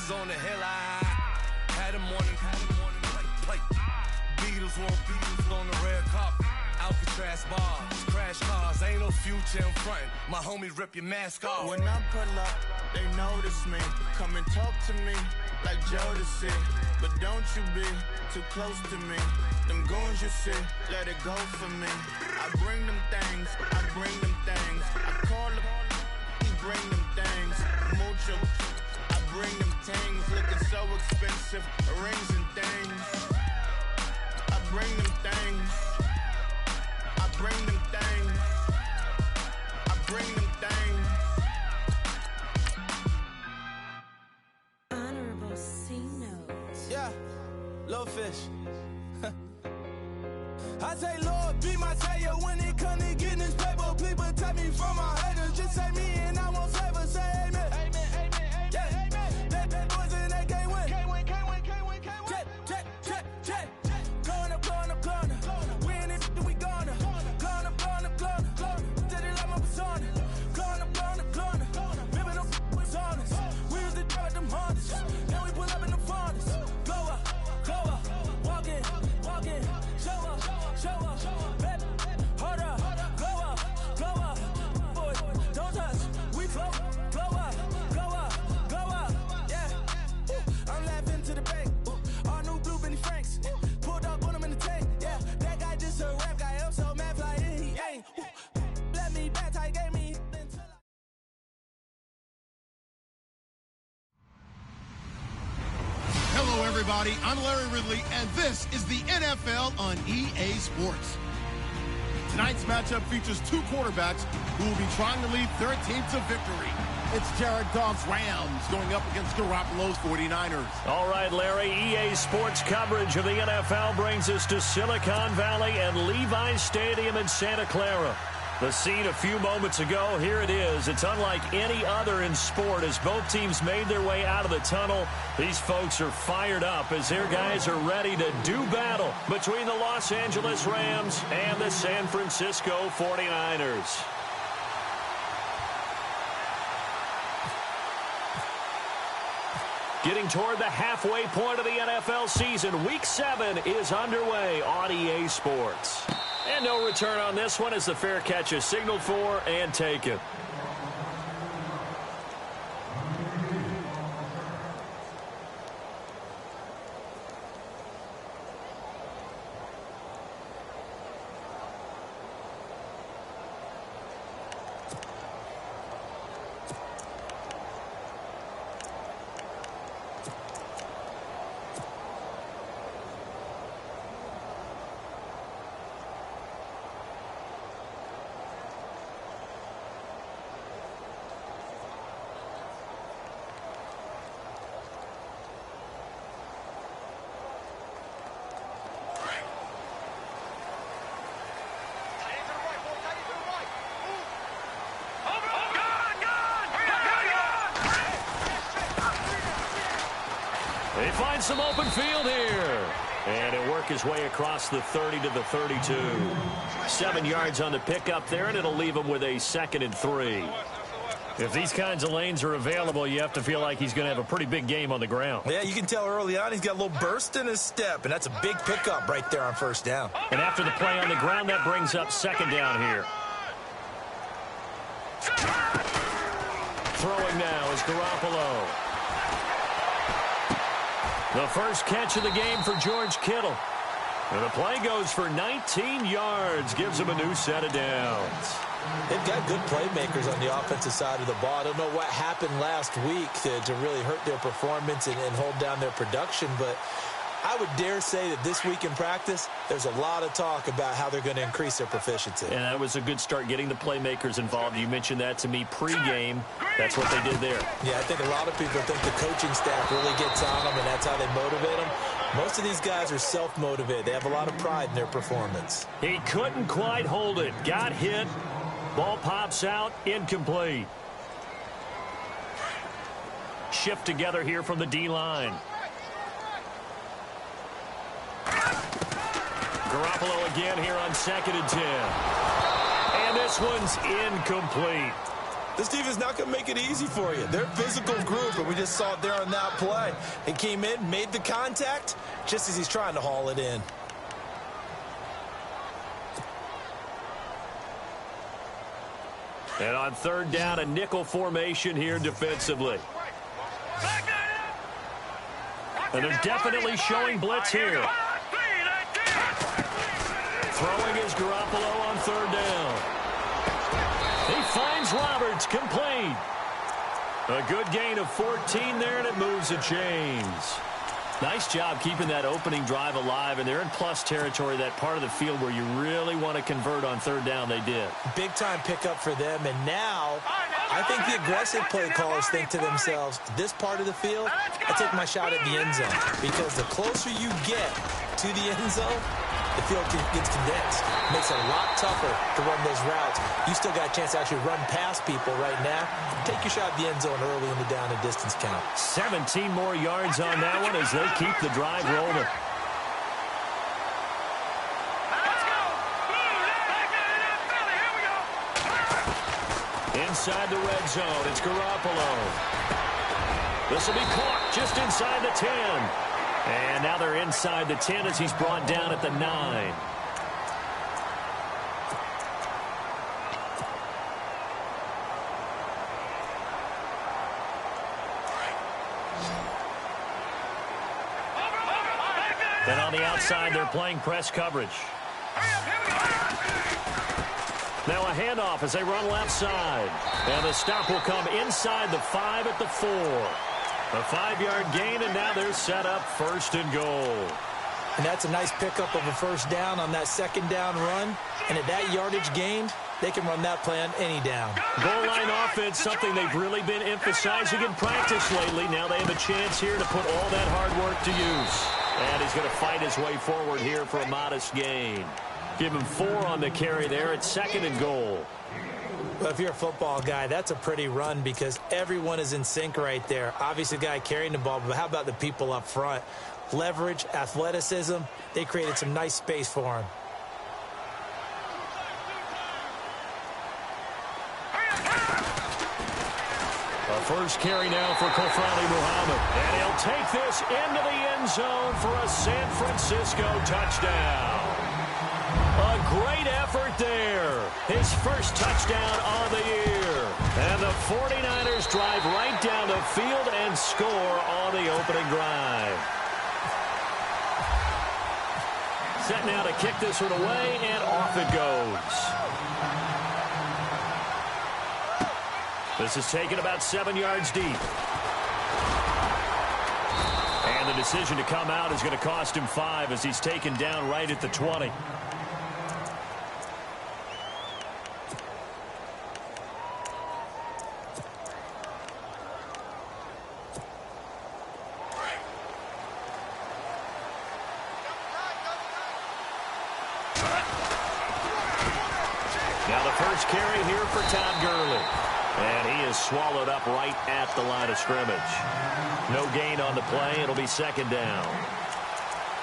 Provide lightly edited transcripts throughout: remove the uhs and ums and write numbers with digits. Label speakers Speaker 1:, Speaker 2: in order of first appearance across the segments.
Speaker 1: Roses on the hill, I had them morning plate. Beatles won't Beatles on the red carpet. Alcatraz bars, crash cars, ain't no future in front. My homies rip your mask off.
Speaker 2: When I pull up, they notice me. Come and talk to me like Jodeci. But don't you be too close to me. Them goons you see, let it go for me. I bring them things, I bring them things. I call them, he bring them things. Mucho, I bring them things. Looking so expensive, rings and things. I bring them things. I bring them things. I bring them things.
Speaker 3: Honorable C notes.
Speaker 2: Yeah, little fish. I say, Lord, be my savior when it come to getting this paper. People take me from my haters. Just say me and I won't flavor. Say amen. Amen, amen, amen, yeah. Amen. That boys and they can't win. Can't win, can't win, can't win, can't win. Jet. Going up, going up, going up. We in it, we gonna. Going up, going up, going up. Did it like my persona. Going up, going up, going up. Living up was honest. We was the drive them hunters. Now we pull up in the furnace. Go up, walk in. Show up, baby, hold up, go up, boys, don't touch, we float, blow up, yeah, I'm laughing to the bank, all new blue Benny Franks, pulled up, put him in the tank, yeah, that guy just a rap guy, I'm so mad, fly in, he ain't, let me back, tight, gave me, until I...
Speaker 4: Hello, everybody. I'm Larry Ridley, and this is the NFL on EA Sports. Tonight's matchup features two quarterbacks who will be trying to lead their team to victory. It's Jared Goff's Rams going up against Garoppolo's 49ers.
Speaker 5: All right, Larry, EA Sports coverage of the NFL brings us to Silicon Valley and Levi Stadium in Santa Clara. The scene a few moments ago, here it is. It's unlike any other in sport as both teams made their way out of the tunnel. These folks are fired up as their guys are ready to do battle between the Los Angeles Rams and the San Francisco 49ers. Getting toward the halfway point of the NFL season, Week 7 is underway on EA Sports. And no return on this one as the fair catch is signaled for and taken. They find some open field here. And it'll work his way across the 30 to the 32. 7 yards on the pickup there, and it'll leave him with a 2nd and 3. If these kinds of lanes are available, you have to feel like he's going to have a pretty big game on the ground.
Speaker 6: Yeah, you can tell early on he's got a little burst in his step, and that's a big pickup right there on first down.
Speaker 5: And after the play on the ground, that brings up 2nd down here. Throwing now is Garoppolo. The first catch of the game for George Kittle. And the play goes for 19 yards, gives him a new set of downs.
Speaker 6: They've got good playmakers on the offensive side of the ball. I don't know what happened last week to really hurt their performance and hold down their production, but I would dare say that this week in practice, there's a lot of talk about how they're going to increase their proficiency.
Speaker 5: And that was a good start getting the playmakers involved. You mentioned that to me pregame. That's what they did there.
Speaker 6: Yeah, I think a lot of people think the coaching staff really gets on them, and that's how they motivate them. Most of these guys are self-motivated. They have a lot of pride in their performance.
Speaker 5: He couldn't quite hold it. Got hit. Ball pops out. Incomplete. Shift together here from the D-line. Garoppolo again here on 2nd and 10. And this one's incomplete.
Speaker 6: This defense not going to make it easy for you. They're a physical group, and we just saw it there on that play. He came in, made the contact, just as he's trying to haul it in.
Speaker 5: And on third down, a nickel formation here defensively. And they're definitely showing blitz here. Throwing is Garoppolo on third down. He finds Roberts, complete. A good gain of 14 there, and it moves the chains. Nice job keeping that opening drive alive, and they're in plus territory, that part of the field where you really want to convert on third down. They did. Big-time pickup for them, and now I think the aggressive play callers think to themselves, this part of the field, I take my shot at the end zone, because the closer you get to the end zone, the field gets condensed. Makes it a lot tougher to run those routes. You still got a chance to actually run past people right now. Take your shot at the end zone early in the down and distance count. 17 more yards on that one as they keep the drive rolling. Inside the red zone, it's Garoppolo. This will be caught just inside the 10. And now they're inside the 10 as he's brought down at the 9. And on the outside, they're playing press coverage. Now a handoff as they run left side. And the stop will come inside the 5 at the 4. A 5-yard gain, and now they're set up first and goal. And that's a nice pickup of a first down on that second down run. And at that yardage gained, they can run that play on any down. Goal line offense, something they've really been emphasizing in practice lately. Now they have a chance here to put all that hard work to use. And he's going to fight his way forward here for a modest gain. Give him 4 on the carry there at second and goal. Well, if you're a football guy, that's a pretty run because everyone is in sync right there. Obviously, the guy carrying the ball, but how about the people up front? Leverage, athleticism, they created some nice space for him. A first carry now for Kofrani Muhammad. And he'll take this into the end zone for a San Francisco touchdown. A great effort there. His first touchdown of the year. And the 49ers drive right down the field and score on the opening drive. Set now to kick this one away, and off it goes. This is taken about 7 yards deep. And the decision to come out is going to cost him 5 as he's taken down right at the 20. Now the first carry here for Todd Gurley. And he is swallowed up right at the line of scrimmage. No gain on the play. It'll be second down.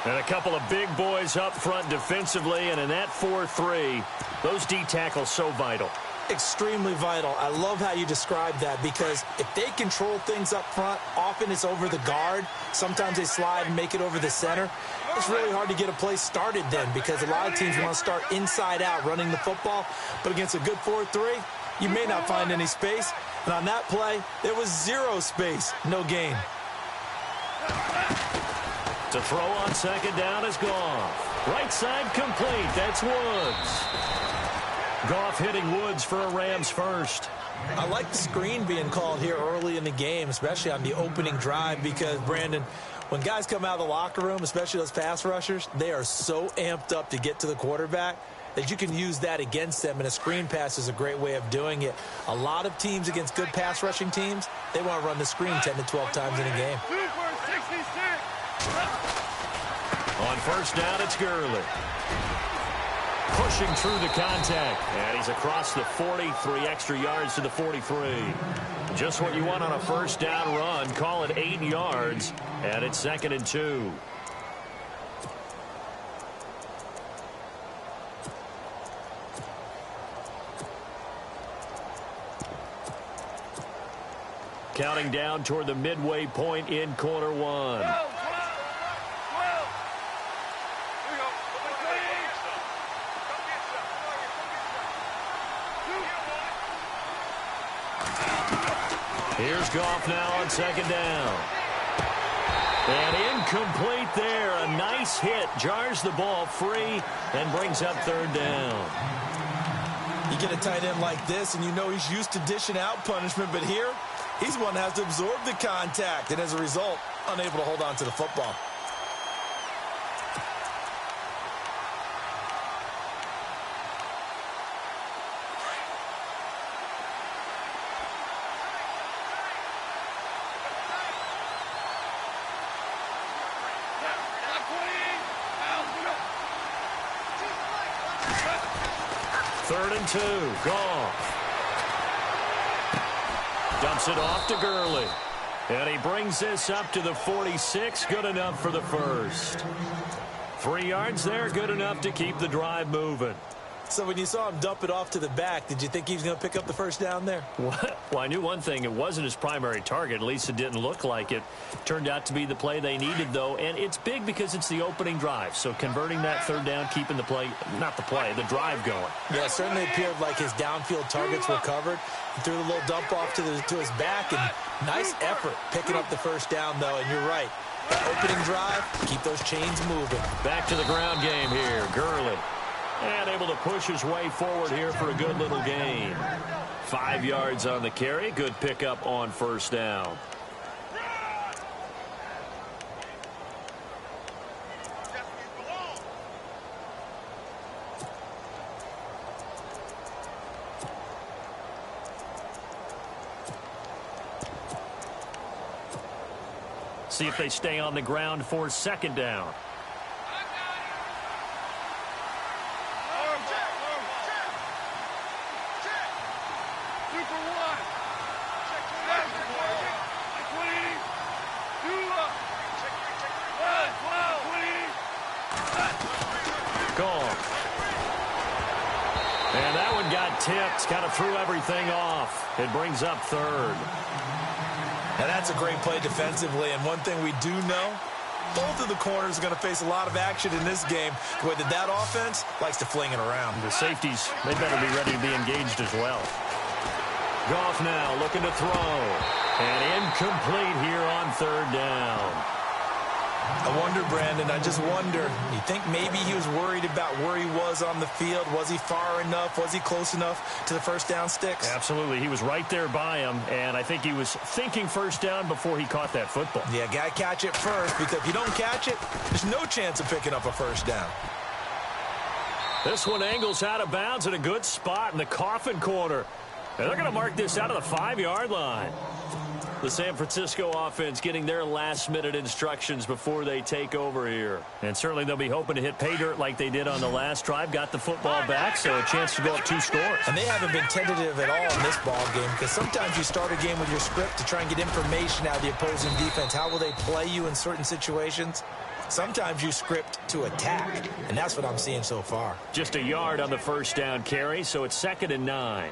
Speaker 5: And a couple of big boys up front defensively. And in that 4-3, those D tackles so vital. Extremely vital. I love how you describe that because if they control things up front, often it's over the guard. Sometimes they slide and make it over the center. It's really hard to get a play started then because a lot of teams want to start inside out running the football. But against a good 4-3, you may not find any space. And on that play, there was 0 space. No gain. To throw on second down is Goff. Right side complete. That's Woods. Goff hitting Woods for a Rams first. I like the screen being called here early in the game, especially on the opening drive because, Brandon, when guys come out of the locker room, especially those pass rushers, they are so amped up to get to the quarterback that you can use that against them, and a screen pass is a great way of doing it. A lot of teams against good pass rushing teams, they want to run the screen 10 to 12 times in a game. On first down, it's Gurley. Pushing through the contact, and he's across the 43 extra yards to the 43. Just what you want on a first down run. Call it 8 yards, and it's second and 2. counting down toward the midway point in quarter one. Here's Goff now on second down. And incomplete there. A nice hit. Jars the ball free and brings up third down.
Speaker 6: You get a tight end like this, and you know he's used to dishing out punishment, but here, he's one that has to absorb the contact, and as a result, unable to hold on to the football.
Speaker 5: Third and 2. Goff. Dumps it off to Gurley. And he brings this up to the 46. Good enough for the first. 3 yards there. Good enough to keep the drive moving.
Speaker 6: So when you saw him dump it off to the back, did you think he was going to pick up the first down there?
Speaker 5: Well, I knew one thing. It wasn't his primary target. At least it didn't look like it. Turned out to be the play they needed, though. And it's big because it's the opening drive. So converting that third down, keeping the play, not the play, the drive going.
Speaker 6: Yeah, it certainly appeared like his downfield targets were covered. He threw a little dump off to his back, and nice effort picking up the first down, though. And you're right. That opening drive, keep those chains moving.
Speaker 5: Back to the ground game here. Gurley. And able to push his way forward here for a good little gain. 5 yards on the carry. Good pickup on first down. See if they stay on the ground for second down. And that one got tipped, kind of threw everything off. It brings up third.
Speaker 6: And that's a great play defensively. And one thing we do know, both of the corners are going to face a lot of action in this game. The way that offense likes to fling it around.
Speaker 5: The safeties, they better be ready to be engaged as well. Goff now looking to throw. And incomplete here on third down.
Speaker 6: I wonder, Brandon, I just wonder, you think maybe he was worried about where he was on the field? Was he far enough? Was he close enough to the first down sticks?
Speaker 5: Absolutely. He was right there by him, and I think he was thinking first down before he caught that football.
Speaker 6: Yeah, got to catch it first, because if you don't catch it, there's no chance of picking up a first down.
Speaker 5: This one angles out of bounds at a good spot in the coffin corner. And they're going to mark this out of the 5-yard line. The San Francisco offense getting their last-minute instructions before they take over here. And certainly they'll be hoping to hit pay dirt like they did on the last drive. Got the football back, so a chance to go up 2 scores.
Speaker 6: And they haven't been tentative at all in this ball game, because sometimes you start a game with your script to try and get information out of the opposing defense. How will they play you in certain situations? Sometimes you script to attack, and that's what I'm seeing so far.
Speaker 5: Just a yard on the first down carry, so it's 2nd and 9.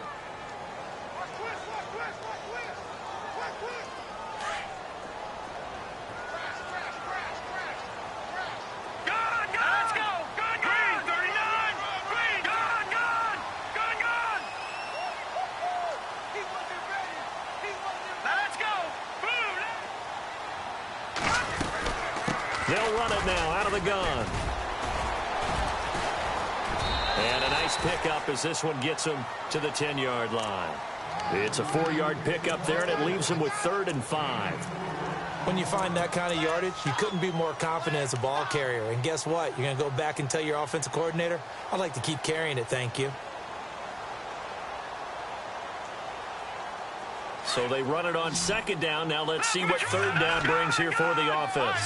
Speaker 5: They'll run it now out of the gun. And a nice pickup as this one gets him to the 10-yard line. It's a 4-yard pickup there, and it leaves him with 3rd and 5.
Speaker 6: When you find that kind of yardage, you couldn't be more confident as a ball carrier. And guess what? You're going to go back and tell your offensive coordinator, I'd like to keep carrying it, thank you.
Speaker 5: So they run it on 2nd down. Now let's see what 3rd down brings here for the offense.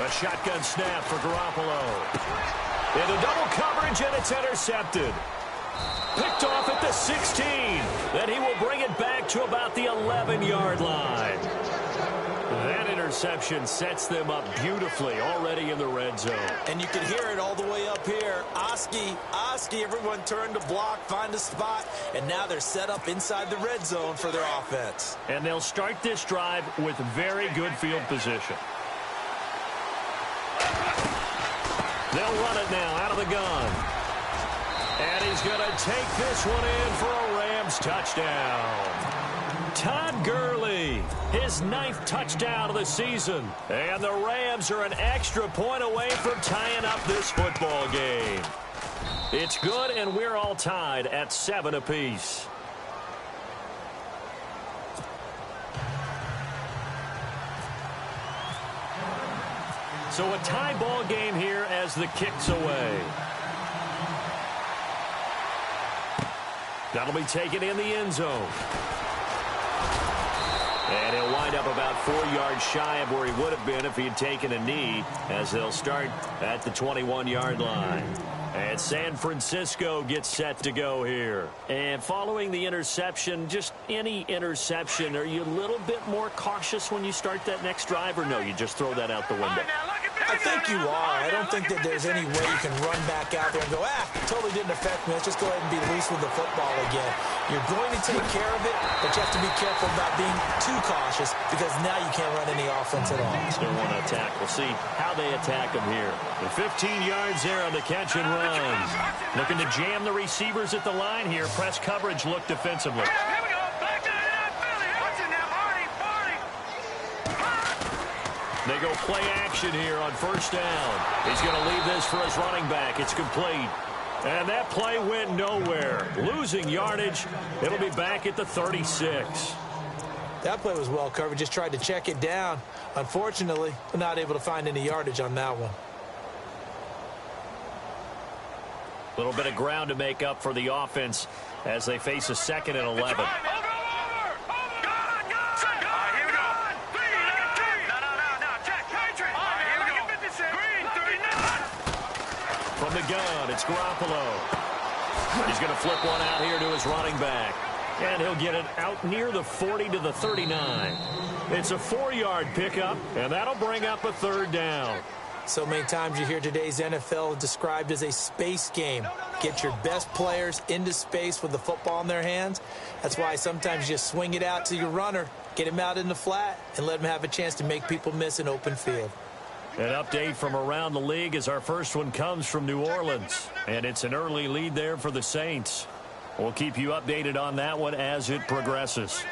Speaker 5: A shotgun snap for Garoppolo. Into double coverage, and it's intercepted. Picked off at the 16. Then he will bring it back to about the 11-yard line. That interception interception sets them up beautifully already in the red zone.
Speaker 6: And you can hear it all the way up here. Oski, everyone turned to block, find a spot, and now they're set up inside the red zone for their offense.
Speaker 5: And they'll start this drive with very good field position. They'll run it now out of the gun. And he's going to take this one in for a Rams touchdown. Todd Gurley, his 9th touchdown of the season. And the Rams are an extra point away from tying up this football game. It's good, and we're all tied at 7 apiece. So a tie ball game here as the kick's away. That'll be taken in the end zone. And he'll wind up about 4 yards shy of where he would have been if he had taken a knee, as they'll start at the 21-yard line. And San Francisco gets set to go here. And following the interception, just any interception, are you a little bit more cautious when you start that next drive, or no, you just throw that out the window?
Speaker 6: I think you are. I don't think that there's any way you can run back out there and go, totally didn't affect me. Let's just go ahead and be loose with the football again. You're going to take care of it, but you have to be careful about being too cautious, because now you can't run any offense at all.
Speaker 5: Still want to attack. We'll see how they attack him here. The 15 yards there on the catch and run. Looking to jam the receivers at the line here. Press coverage look defensively. They go play action here on first down. He's going to leave this for his running back. It's complete. And that play went nowhere. Losing yardage. It'll be back at the 36.
Speaker 6: That play was well covered. Just tried to check it down. Unfortunately, not able to find any yardage on that one.
Speaker 5: A little bit of ground to make up for the offense as they face a 2nd and 11. From the gun, it's Garoppolo. He's going to flip one out here to his running back. And he'll get it out near the 40 to the 39. It's a 4-yard pickup, and that'll bring up a 3rd down.
Speaker 6: So many times you hear today's NFL described as a space game. Get your best players into space with the football in their hands. That's why sometimes you just swing it out to your runner, get him out in the flat, and let him have a chance to make people miss an open field.
Speaker 5: An update from around the league as our first one comes from New Orleans. And it's an early lead there for the Saints. We'll keep you updated on that one as it progresses.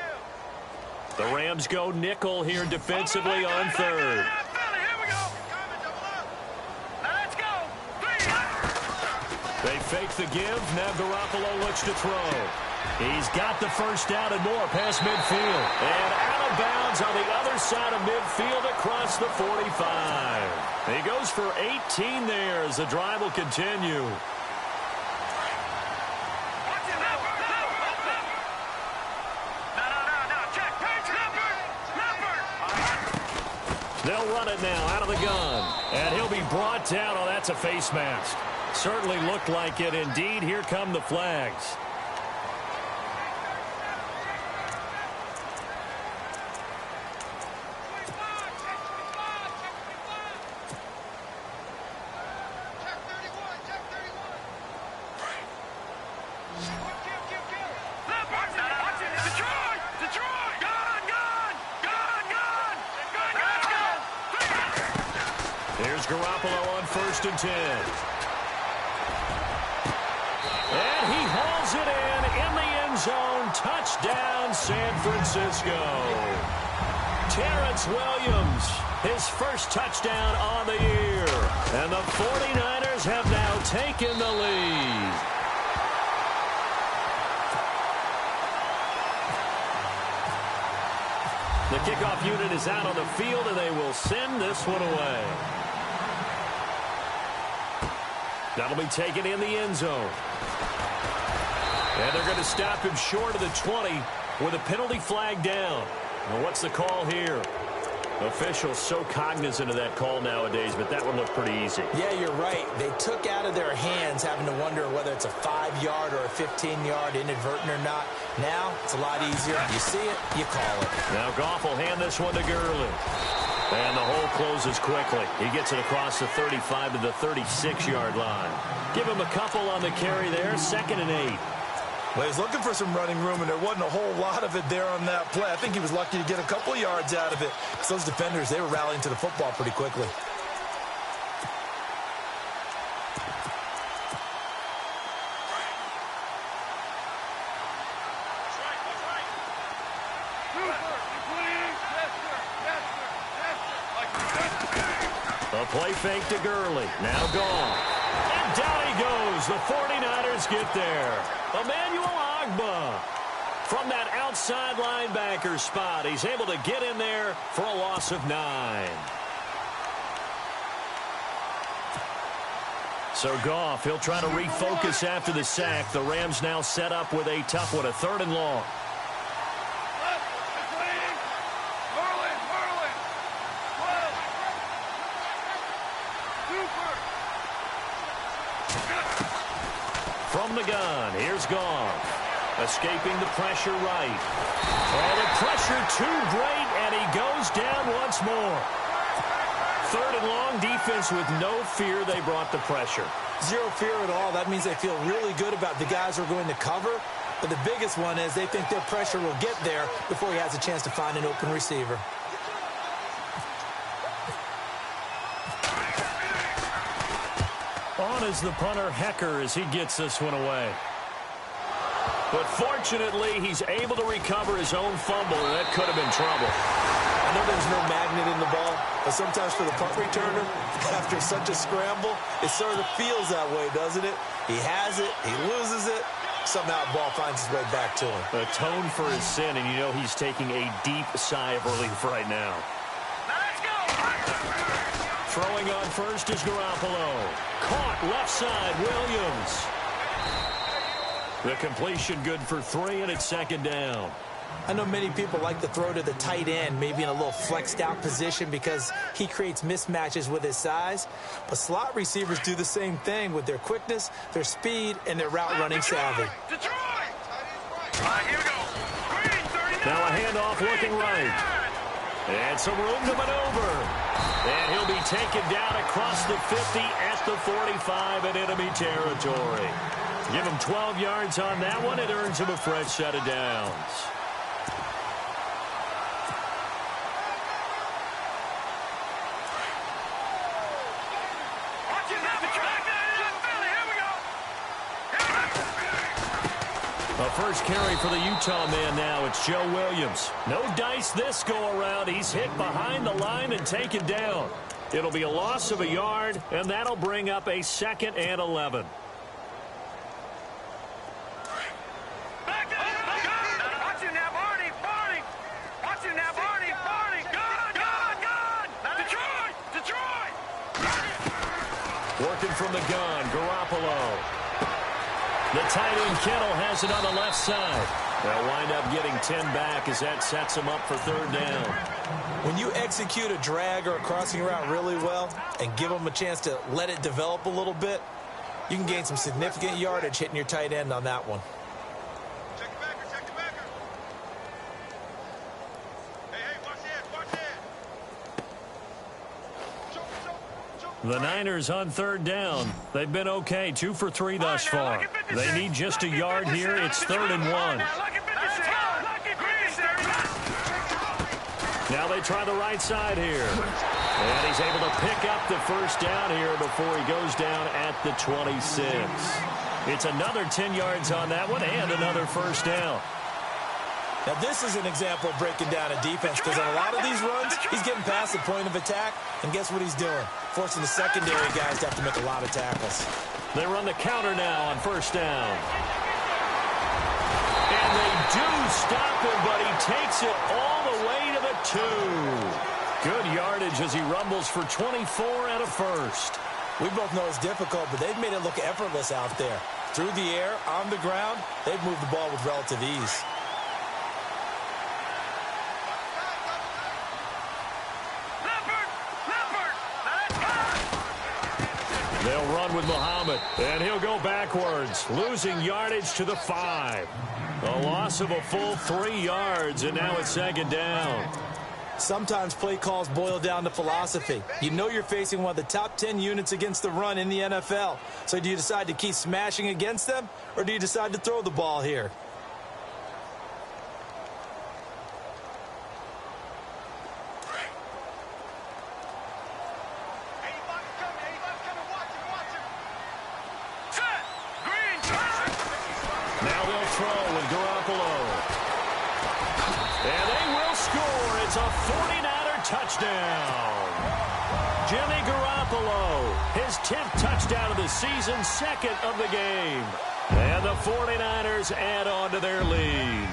Speaker 5: The Rams go nickel here defensively on 3rd. They fake the give. Now Garoppolo looks to throw. He's got the first down and more past midfield. And out of bounds on the other side of midfield across the 45. He goes for 18 there as the drive will continue. They'll run it now out of the gun. And he'll be brought down. Oh, that's a face mask. Certainly looked like it. Indeed, here come the flags. Here's Garoppolo on 1st and 10. And he hauls it in the end zone. Touchdown, San Francisco. Terrence Williams, his first touchdown on the year. And the 49ers have now taken the lead. The kickoff unit is out on the field, and they will send this one away. That'll be taken in the end zone. And they're going to stop him short of the 20 with a penalty flag down. Well, what's the call here? Officials so cognizant of that call nowadays, but that one looked pretty easy.
Speaker 6: Yeah, you're right. They took out of their hands having to wonder whether it's a 5-yard or a 15-yard inadvertent or not. Now, it's a lot easier. You see it, you call it.
Speaker 5: Now Goff will hand this one to Gurley. And the hole closes quickly. He gets it across the 35 to the 36-yard line. Give him a couple on the carry there, 2nd and 8.
Speaker 6: Well, he's looking for some running room, and there wasn't a whole lot of it there on that play. I think he was lucky to get a couple of yards out of it. Because those defenders, they were rallying to the football pretty quickly.
Speaker 5: A play fake to Gurley. Now gone. And down he goes. The 49ers get there. Emmanuel Ogbah. From that outside linebacker spot, he's able to get in there for a loss of 9. So Goff, he'll try to refocus after the sack. The Rams now set up with a tough one, a 3rd and long. From the gun, here's Goff. Escaping the pressure right. Oh, the pressure too great, and he goes down once more. 3rd and long, defense with no fear. They brought the pressure.
Speaker 6: Zero fear at all. That means they feel really good about the guys who are going to cover. But the biggest one is they think their pressure will get there before he has a chance to find an open receiver.
Speaker 5: On is the punter, Hecker, as he gets this one away. But fortunately, he's able to recover his own fumble, and that could have been trouble.
Speaker 6: I know there's no magnet in the ball, but sometimes for the punt returner, after such a scramble, it sort of feels that way, doesn't it? He has it, he loses it, somehow the ball finds its way back to him.
Speaker 5: Atone for his sin, and you know he's taking a deep sigh of relief right now.
Speaker 2: Let's go!
Speaker 5: Throwing on first is Garoppolo. Caught left side, Williams. The completion good for 3, and it's 2nd down.
Speaker 6: I know many people like to throw to the tight end, maybe in a little flexed out position because he creates mismatches with his size. But slot receivers do the same thing with their quickness, their speed, and their route running savvy.
Speaker 2: Detroit! Here we go. Green, 39.
Speaker 5: Now a handoff looking right. And some room to maneuver. And he'll be taken down across the 50 at the 45 in enemy territory. Give him 12 yards on that one. It earns him a fresh set of downs. A first carry for the Utah man now. It's Joe Williams. No dice this go-around. He's hit behind the line and taken down. It'll be a loss of a yard, and that'll bring up a 2nd and 11. Working from the gun, Garoppolo. The tight end Kittle has it on the left side. They'll wind up getting 10 back as that sets him up for 3rd down.
Speaker 6: When you execute a drag or a crossing route really well and give them a chance to let it develop a little bit, you can gain some significant yardage hitting your tight end on that one.
Speaker 2: Check the backer, check the backer. Hey, watch it.
Speaker 5: The Niners on 3rd down. They've been okay, 2 for 3 thus far. They need just a yard here. It's 3rd and 1. Now they try the right side here. And he's able to pick up the first down here before he goes down at the 26. It's another 10 yards on that one and another first down.
Speaker 6: Now, this is an example of breaking down a defense because on a lot of these runs, he's getting past the point of attack, and guess what he's doing? Forcing the secondary guys to have to make a lot of tackles.
Speaker 5: They run the counter now on first down. And they do stop him, but he takes it all the way to the 2. Good yardage as he rumbles for 24 and a first.
Speaker 6: We both know it's difficult, but they've made it look effortless out there. Through the air, on the ground, they've moved the ball with relative ease.
Speaker 5: They'll run with Muhammad, and he'll go backwards, losing yardage to the 5. A loss of a full 3 yards, and now it's 2nd down.
Speaker 6: Sometimes play calls boil down to philosophy. You know you're facing one of the top 10 units against the run in the NFL. So do you decide to keep smashing against them, or do you decide to throw the ball here?
Speaker 5: Now they'll throw with Garoppolo. And they will score. It's a 49er touchdown. Jimmy Garoppolo, his 10th touchdown of the season, 2nd of the game. And the 49ers add on to their lead.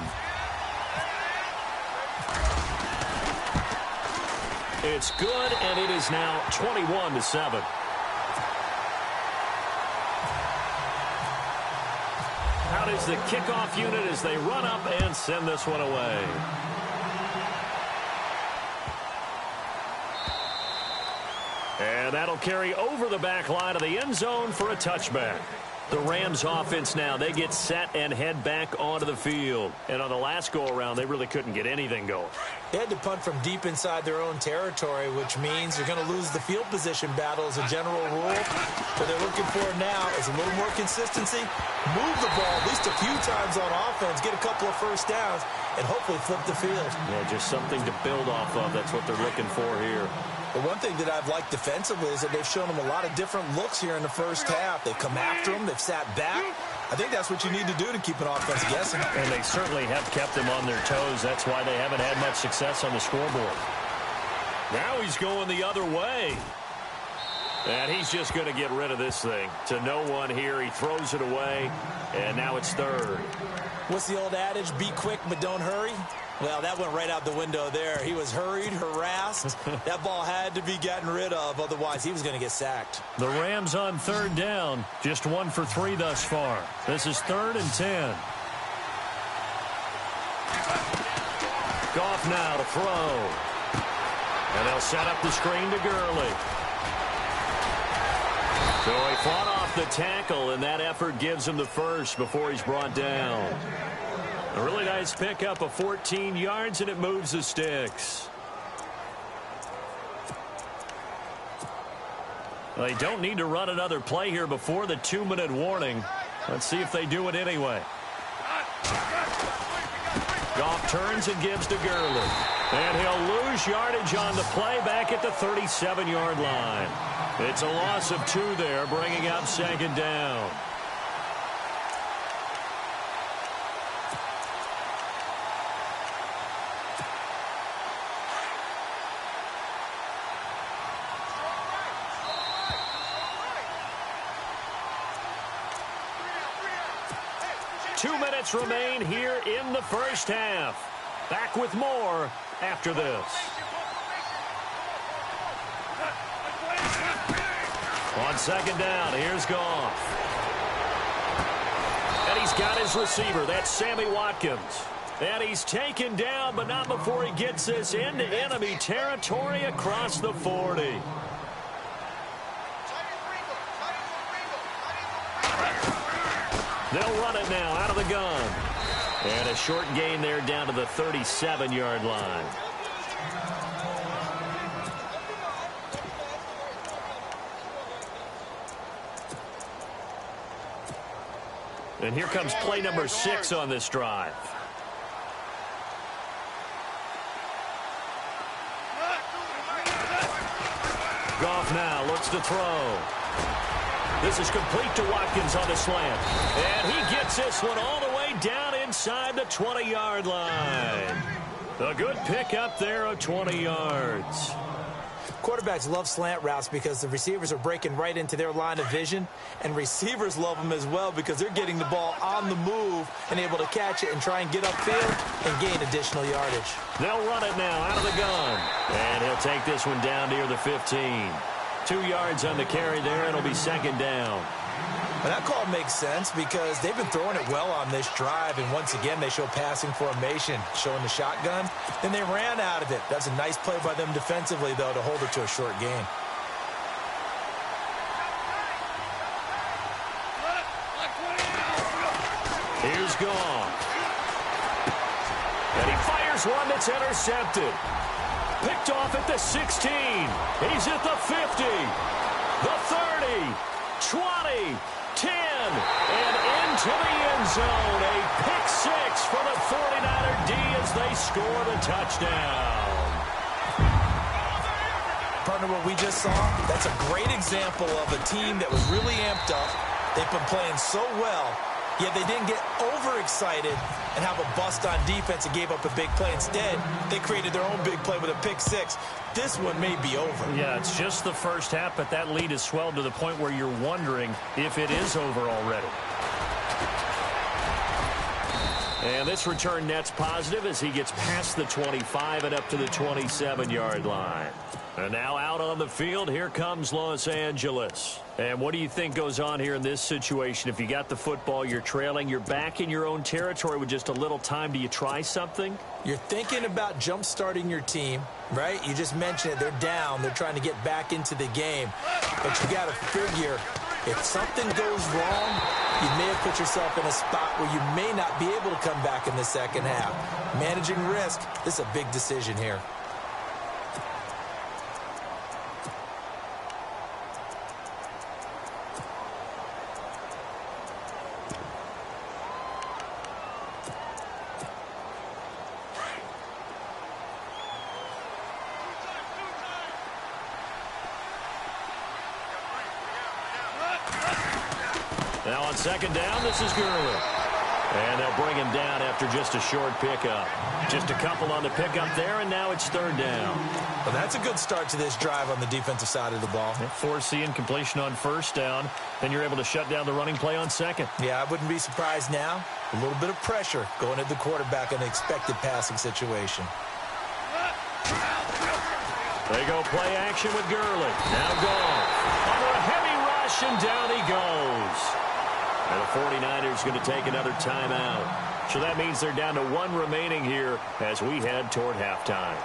Speaker 5: It's good, and it is now 21-7. Out is the kickoff unit as they run up and send this one away. And that'll carry over the back line of the end zone for a touchback. The Rams offense now, they get set and head back onto the field. And on the last go-around, they really couldn't get anything going.
Speaker 6: They had to punt from deep inside their own territory, which means you're going to lose the field position battle as a general rule. What they're looking for now is a little more consistency, move the ball at least a few times on offense, get a couple of first downs, and hopefully flip the field.
Speaker 5: Yeah, just something to build off of. That's what they're looking for here.
Speaker 6: The one thing that I've liked defensively is that they've shown them a lot of different looks here in the first half. They've come after them. They've sat back. I think that's what you need to do to keep an offense guessing.
Speaker 5: And they certainly have kept them on their toes. That's why they haven't had much success on the scoreboard. Now he's going the other way. And he's just going to get rid of this thing. To no one here. He throws it away. And now it's 3rd.
Speaker 6: What's the old adage? Be quick, but don't hurry. Well, that went right out the window there. He was hurried, harassed. That ball had to be gotten rid of. Otherwise, he was going to get sacked.
Speaker 5: The Rams on 3rd down. Just 1 for 3 thus far. This is 3rd and 10. Goff now to throw. And they'll set up the screen to Gurley. So he fought off the tackle, and that effort gives him the first before he's brought down. A really nice pickup of 14 yards, and it moves the sticks. Well, they don't need to run another play here before the 2-minute warning. Let's see if they do it anyway. Goff turns and gives to Gurley. And he'll lose yardage on the play back at the 37-yard line. It's a loss of 2 there, bringing up 2nd down. Two minutes remain here in the first half. Back with more after this. On 2nd down, here's Goff. And he's got his receiver. That's Sammy Watkins. And he's taken down, but not before he gets this into enemy territory across the 40. They'll run it now out of the gun. And a short gain there down to the 37-yard line. And here comes play number 6 on this drive. Goff now looks to throw. This is complete to Watkins on the slant. And he gets this one all the way down inside the 20-yard line. A good pick up there of 20 yards.
Speaker 6: Quarterbacks love slant routes because the receivers are breaking right into their line of vision, and receivers love them as well because they're getting the ball on the move and able to catch it and try and get upfield and gain additional yardage.
Speaker 5: They'll run it now out of the gun. And he'll take this one down near the 15. 2 yards on the carry there, and it'll be 2nd down.
Speaker 6: And that call makes sense because they've been throwing it well on this drive, and once again they show passing formation, showing the shotgun. Then they ran out of it. That's a nice play by them defensively, though, to hold it to a short gain. Here's
Speaker 5: Goff. And he fires Here's one that's intercepted. Picked off at the 16. He's at the 50. The 30. 20. 10. And into the end zone. A pick six for the 49er D as they score the touchdown.
Speaker 6: Partner, what we just saw, that's a great example of a team that was really amped up. They've been playing so well, yet they didn't get overexcited and have a bust on defense and gave up a big play. Instead, they created their own big play with a pick six. This one may be over.
Speaker 5: Yeah, it's just the first half, but that lead has swelled to the point where you're wondering if it is over already. And this return net's positive as he gets past the 25 and up to the 27-yard line. And now out on the field, here comes Los Angeles. And what do you think goes on here in this situation? If you got the football, you're trailing, you're back in your own territory with just a little time. Do you try something?
Speaker 6: You're thinking about jump-starting your team, right? You just mentioned it. They're down. They're trying to get back into the game. But you got to figure, if something goes wrong, you may have put yourself in a spot where you may not be able to come back in the second half. Managing risk, this is a big decision here.
Speaker 5: Now on second down, this is Gurley. And they'll bring him down after just a short pickup. Just a couple on the pickup there, and now it's third down.
Speaker 6: Well, that's a good start to this drive on the defensive side of the ball.
Speaker 5: Forcing incompletion on first down. Then you're able to shut down the running play on second.
Speaker 6: Yeah, I wouldn't be surprised now. A little bit of pressure going at the quarterback in an expected passing situation.
Speaker 5: They go play action with Gurley. Now gone. Under a heavy rush, and down he goes. And the 49ers going to take another timeout. So that means they're down to one remaining here as we head toward halftime.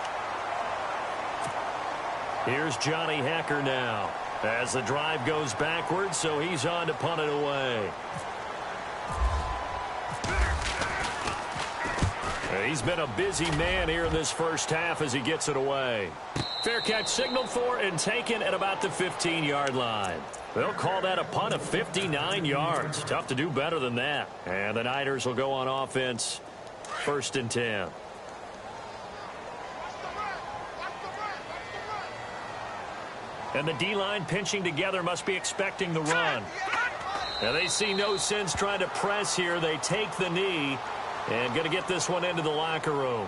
Speaker 5: Here's Johnny Hacker now as the drive goes backwards, so he's on to punt it away. He's been a busy man here in this first half as he gets it away. Fair catch signaled for and taken at about the 15-yard line. They'll call that a punt of 59 yards. Tough to do better than that. And the Niners will go on offense. 1st and 10. And the D-line pinching together must be expecting the run. Now they see no sense trying to press here. They take the knee and going to get this one into the locker room.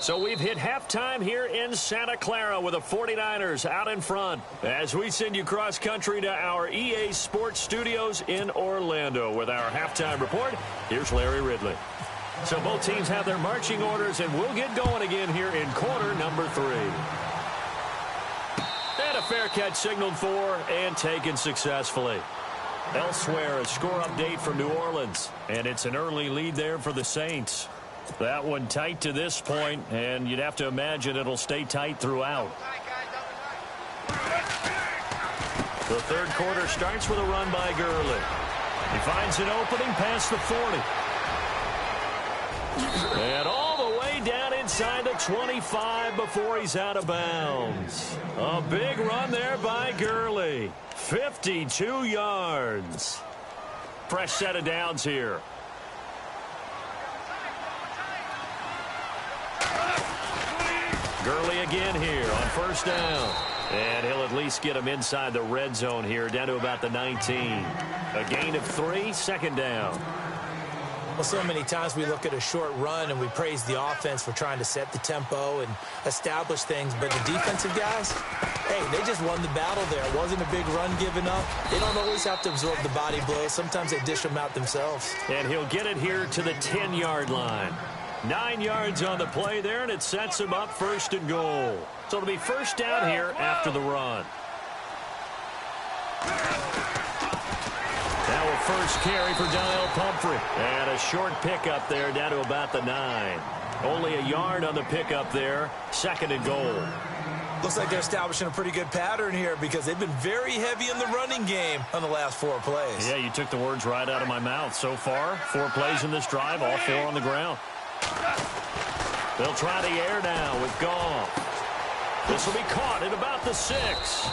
Speaker 5: So we've hit halftime here in Santa Clara with the 49ers out in front as we send you cross-country to our EA Sports Studios in Orlando with our halftime report. Here's Larry Ridley. So both teams have their marching orders, and we'll get going again here in quarter number 3. And a fair catch signaled for and taken successfully. Elsewhere, a score update from New Orleans, and it's an early lead there for the Saints. That one tight to this point, and you'd have to imagine it'll stay tight throughout. The third quarter starts with a run by Gurley. He finds an opening past the 40. And all the way down inside the 25 before he's out of bounds. A big run there by Gurley. 52 yards. Fresh set of downs here. Gurley again here on first down. And he'll at least get him inside the red zone here, down to about the 19. A gain of 3, 2nd down.
Speaker 6: Well, so many times we look at a short run and we praise the offense for trying to set the tempo and establish things. But the defensive guys, hey, they just won the battle there. It wasn't a big run given up. They don't always have to absorb the body blows. Sometimes they dish them out themselves.
Speaker 5: And he'll get it here to the 10-yard line. 9 yards on the play there, and it sets him up 1st and goal. So it'll be first down here after the run. Now we'll first carry for Daniel Pumphrey. And a short pickup there down to about the 9. Only a yard on the pickup there. 2nd and goal.
Speaker 6: Looks like they're establishing a pretty good pattern here because they've been very heavy in the running game on the last 4 plays.
Speaker 5: Yeah, you took the words right out of my mouth. So far, 4 plays in this drive, all 4 on the ground. They'll try the air now with Goff. This will be caught at about the 6.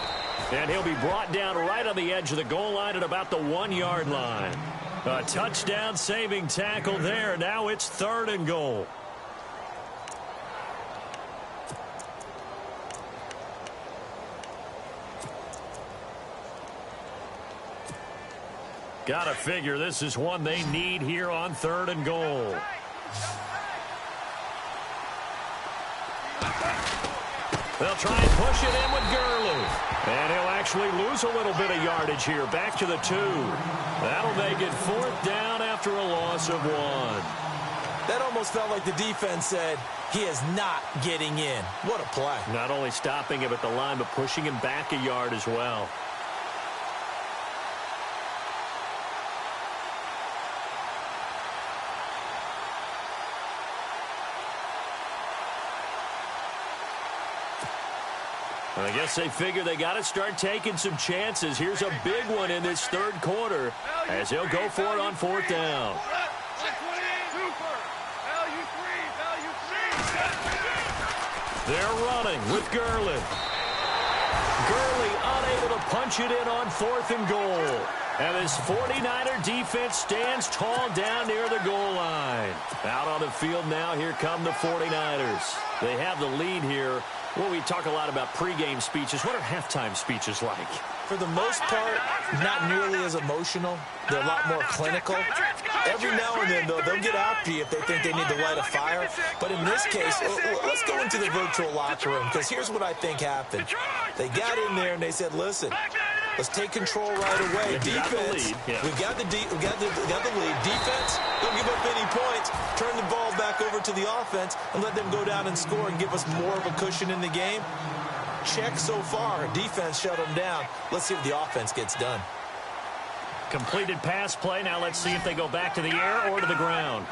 Speaker 5: And he'll be brought down right on the edge of the goal line at about the 1-yard line. A touchdown saving tackle there. Now it's 3rd and goal. Gotta figure this is one they need here on 3rd and goal. They'll try and push it in with Gurley. And he'll actually lose a little bit of yardage here. Back to the 2. That'll make it 4th down after a loss of 1.
Speaker 6: That almost felt like the defense said, he is not getting in. What a play.
Speaker 5: Not only stopping him at the line, but pushing him back a yard as well. I guess they figure they got to start taking some chances. Here's a big one in this 3rd quarter as he'll go for it on 4th down. They're running with Gurley. Gurley unable to punch it in on 4th and goal. And this 49er defense stands tall down near the goal line. Out on the field now, here come the 49ers. They have the lead here. Well, we talk a lot about pregame speeches. What are halftime speeches like?
Speaker 6: For the most part, not nearly as emotional. They're a lot more clinical. Every now and then, though, they'll get after you if they think they need to light a fire. But in this case, let's go into the virtual locker room, because here's what I think happened. They got in there and they said, listen, let's take control right away. Defense, we got the lead. Defense, don't give up any points. Turn the ball back over to the offense and let them go down and score and give us more of a cushion in the game. Check so far. Defense shut them down. Let's see if the offense gets done.
Speaker 5: Completed pass play. Now let's see if they go back to the air or to the ground.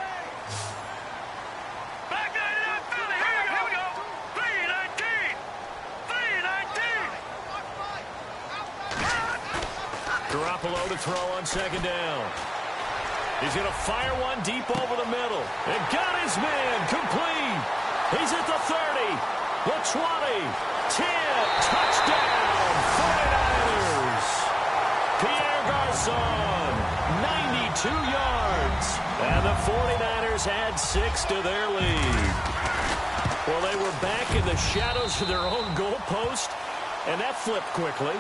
Speaker 5: Garoppolo to throw on 2nd down. He's going to fire one deep over the middle. And got his man complete. He's at the 30, the 20, 10. Touchdown, 49ers. Pierre Garçon, 92 yards. And the 49ers had 6 to their lead. Well, they were back in the shadows of their own goalpost. And that flipped quickly.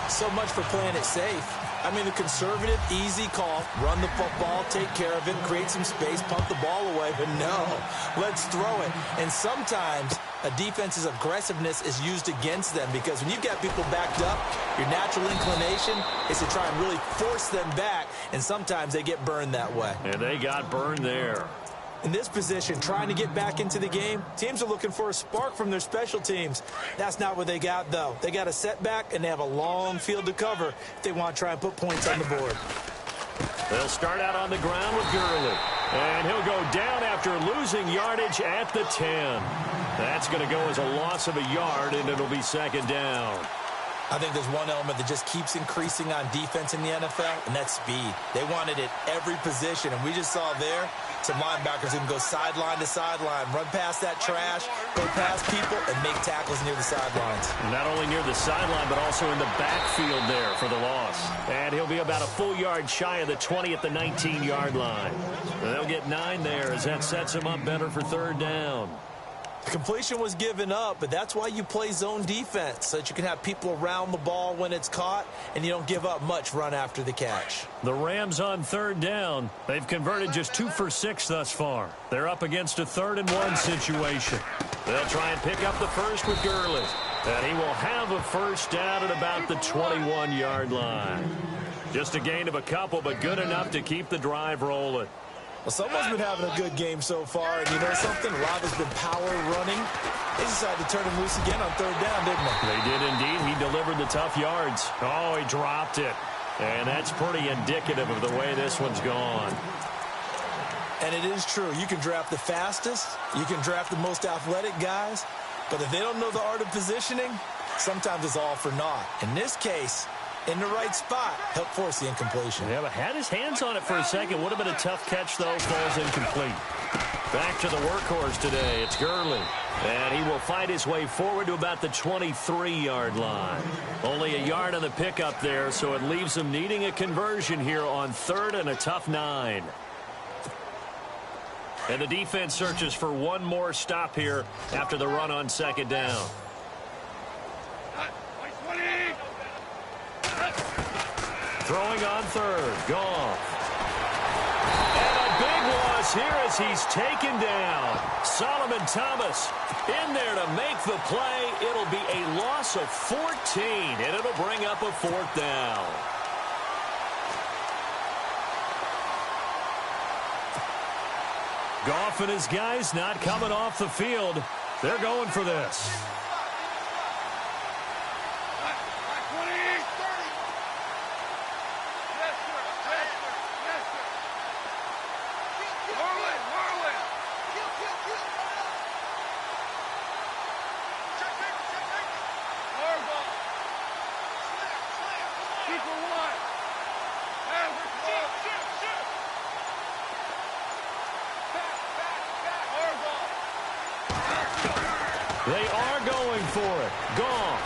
Speaker 6: So much for playing it safe. I mean, the conservative, easy call, run the football, take care of it, create some space, pump the ball away. But no, let's throw it. And sometimes a defense's aggressiveness is used against them because when you've got people backed up, your natural inclination is to try and really force them back. And sometimes they get burned that way.
Speaker 5: And they got burned there.
Speaker 6: In this position, trying to get back into the game, teams are looking for a spark from their special teams. That's not what they got, though. They got a setback, and they have a long field to cover if they want to try and put points on the board.
Speaker 5: They'll start out on the ground with Gurley. And he'll go down after losing yardage at the 10. That's going to go as a loss of a yard, and it'll be 2nd down.
Speaker 6: I think there's one element that just keeps increasing on defense in the NFL, and that's speed. They want it at every position, and we just saw there some linebackers who can go sideline to sideline, run past that trash, go past people, and make tackles near the sidelines.
Speaker 5: Not only near the sideline, but also in the backfield there for the loss. And he'll be about a full yard shy of the 20 at the 19-yard line. They'll get 9 there as that sets him up better for 3rd down.
Speaker 6: The completion was given up, but that's why you play zone defense, so that you can have people around the ball when it's caught, and you don't give up much run after the catch.
Speaker 5: The Rams on 3rd down. They've converted just 2 for 6 thus far. They're up against a 3rd and 1 situation. They'll try and pick up the first with Gurley. And he will have a 1st down at about the 21-yard line. Just a gain of a couple, but good enough to keep the drive rolling.
Speaker 6: Well, someone's been having a good game so far, and you know something? Rob has been power running. They decided to turn him loose again on 3rd down, didn't they?
Speaker 5: They did indeed. He delivered the tough yards. Oh, he dropped it. And that's pretty indicative of the way this one's gone.
Speaker 6: And it is true. You can draft the fastest. You can draft the most athletic guys. But if they don't know the art of positioning, sometimes it's all for naught. In this case, in the right spot, helped force the incompletion.
Speaker 5: Yeah, but had his hands on it for a second. Would have been a tough catch, though. Falls incomplete. Back to the workhorse today. It's Gurley. And he will fight his way forward to about the 23-yard line. Only a yard on the pickup there, so it leaves him needing a conversion here on 3rd and a tough 9. And the defense searches for one more stop here after the run on 2nd down. Throwing on 3rd. Goff. And a big loss here as he's taken down. Solomon Thomas in there to make the play. It'll be a loss of 14, and it'll bring up a 4th down. Goff and his guys not coming off the field. They're going for this. They are going for it. Goff.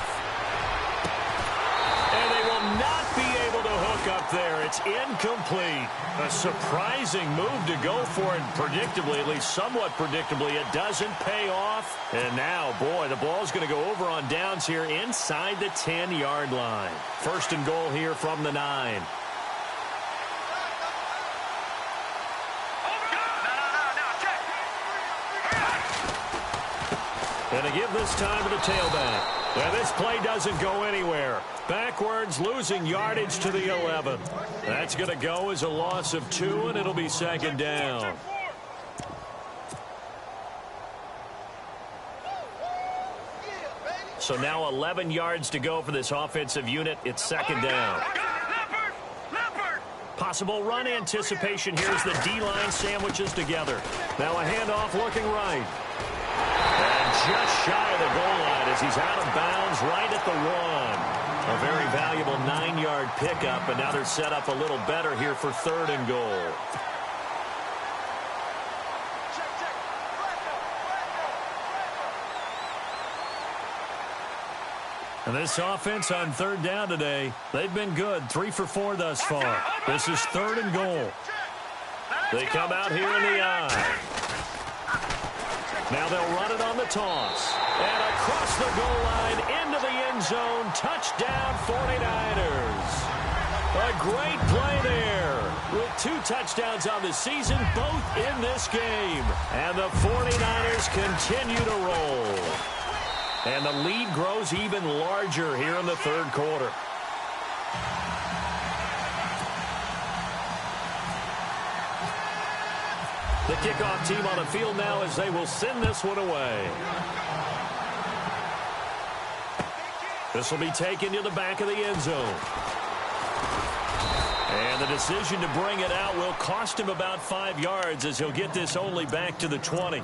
Speaker 5: And they will not be able to hook up there. It's incomplete. A surprising move to go for it. Predictably, at least somewhat predictably, it doesn't pay off. And now, boy, the ball's going to go over on downs here inside the 10-yard line. 1st and goal here from the 9. And to give this time to the tailback. And this play doesn't go anywhere. Backwards, losing yardage to the 11. That's going to go as a loss of 2, and it'll be 2nd down. So now 11 yards to go for this offensive unit. It's 2nd down. Possible run anticipation here as the D-line sandwiches together. Now a handoff looking right. And just shy of the goal line as he's out of bounds right at the 1. A very valuable 9-yard pickup, and now they're set up a little better here for 3rd and goal. And this offense on 3rd down today, they've been good. 3 for 4 thus far. This is 3rd and goal. They come out here in the eye. Now they'll run it on the toss. And across the goal line into the end zone. Touchdown 49ers. A great play there. With 2 touchdowns on the season, both in this game. And the 49ers continue to roll. And the lead grows even larger here in the 3rd quarter. The kickoff team on the field now as they will send this one away. This will be taken to the back of the end zone. And the decision to bring it out will cost him about 5 yards as he'll get this only back to the 20.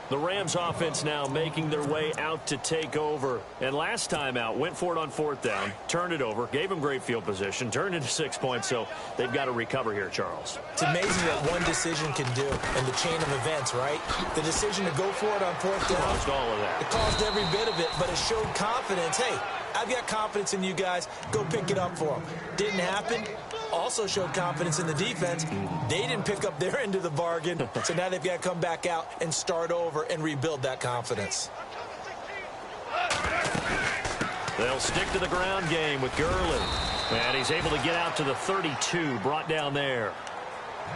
Speaker 5: The Rams offense now making their way out to take over. And last time out, went for it on 4th down, turned it over, gave them great field position, turned into 6 points. So they've got to recover here, Charles.
Speaker 6: It's amazing what one decision can do in the chain of events, right? The decision to go for it on 4th down.
Speaker 5: Caused all of that.
Speaker 6: It caused every bit of it, but it showed confidence. Hey, I've got confidence in you guys. Go pick it up for them. Didn't happen. Also showed confidence in the defense. They didn't pick up their end of the bargain, so now they've got to come back out and start over and rebuild that confidence.
Speaker 5: They'll stick to the ground game with Gurley. And he's able to get out to the 32, brought down there.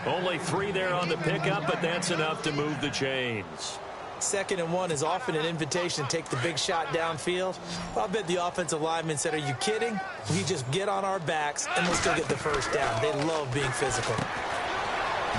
Speaker 5: Only 3 there on the pickup, but that's enough to move the chains.
Speaker 6: 2nd and 1 is often an invitation to take the big shot downfield. Well, I bet the offensive lineman said, are you kidding? We just get on our backs and we'll still get the 1st down. They love being physical.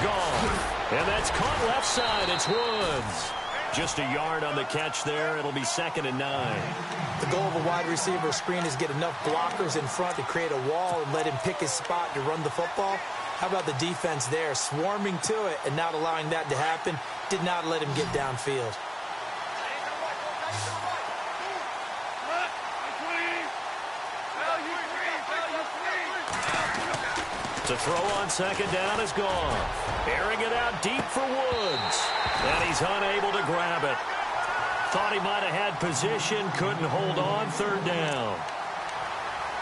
Speaker 5: Gone. And that's caught left side. It's Woods. Just a yard on the catch there. It'll be 2nd and 9.
Speaker 6: The goal of a wide receiver screen is get enough blockers in front to create a wall and let him pick his spot to run the football. How about the defense there, swarming to it and not allowing that to happen? Did not let him get downfield.
Speaker 5: To throw on 2nd down is gone. Airing it out deep for Woods. And he's unable to grab it. Thought he might have had position, couldn't hold on. 3rd down.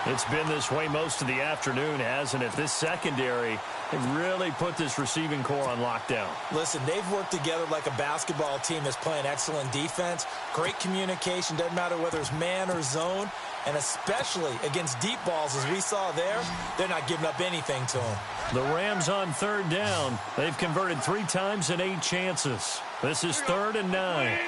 Speaker 5: It's been this way most of the afternoon, hasn't it? This secondary, they've really put this receiving core on lockdown.
Speaker 6: Listen, they've worked together like a basketball team that's playing excellent defense. Great communication, doesn't matter whether it's man or zone. And especially against deep balls, as we saw there, they're not giving up anything to them.
Speaker 5: The Rams on 3rd down. They've converted 3 times in 8 chances. This is 3rd and 9.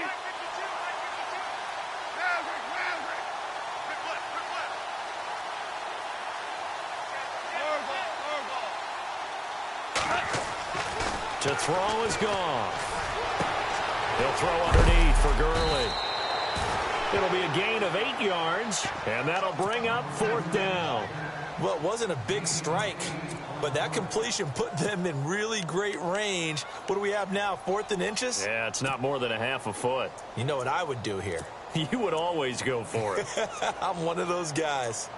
Speaker 5: To throw is gone. He'll throw underneath for Gurley. It'll be a gain of 8 yards, and that'll bring up 4th down.
Speaker 6: Well, it wasn't a big strike, but that completion put them in really great range. What do we have now, 4th and inches?
Speaker 5: Yeah, it's not more than a half a foot.
Speaker 6: You know what I would do here?
Speaker 5: You would always go for it.
Speaker 6: I'm one of those guys.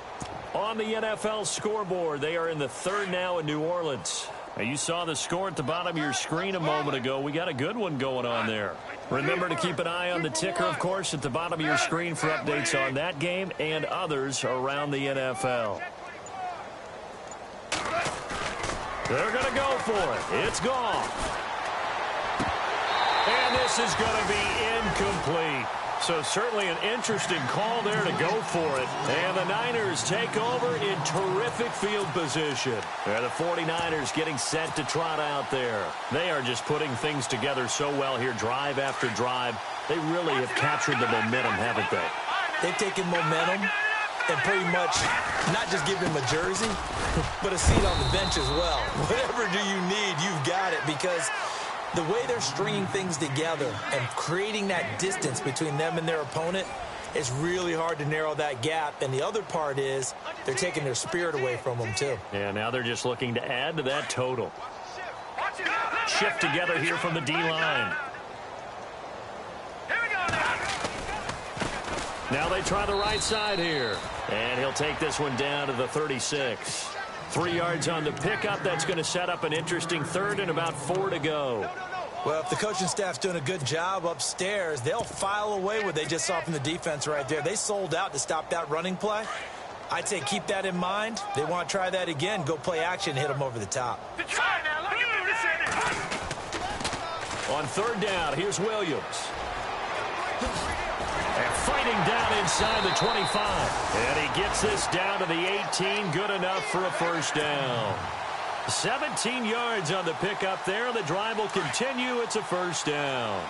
Speaker 5: On the NFL scoreboard, they are in the 3rd now in New Orleans. Now, you saw the score at the bottom of your screen a moment ago. We got a good one going on there. Remember to keep an eye on the ticker, of course, at the bottom of your screen for updates on that game and others around the NFL. They're going to go for it. It's gone. And this is going to be incomplete. So certainly an interesting call there to go for it. And the Niners take over in terrific field position. The 49ers getting set to trot out there. They are just putting things together so well here, drive after drive. They really have captured the momentum, haven't they?
Speaker 6: They've taken momentum and pretty much not just give him a jersey, but a seat on the bench as well. Whatever do you need, you've got it, because the way they're stringing things together and creating that distance between them and their opponent, it's really hard to narrow that gap. And the other part is they're taking their spirit away from them, too.
Speaker 5: Yeah, now they're just looking to add to that total. Shift together here from the D-line. Now they try the right side here. And he'll take this one down to the 36. 3 yards on the pickup. That's going to set up an interesting 3rd and about 4 to go.
Speaker 6: Well, if the coaching staff's doing a good job upstairs, they'll file away what they just saw from the defense right there. They sold out to stop that running play. I'd say keep that in mind. They want to try that again. Go play action, hit them over the top.
Speaker 5: On 3rd down, here's Williams. And fighting down inside the 25. And he gets this down to the 18. Good enough for a 1st down. 17 yards on the pickup there. The drive will continue. It's a 1st down.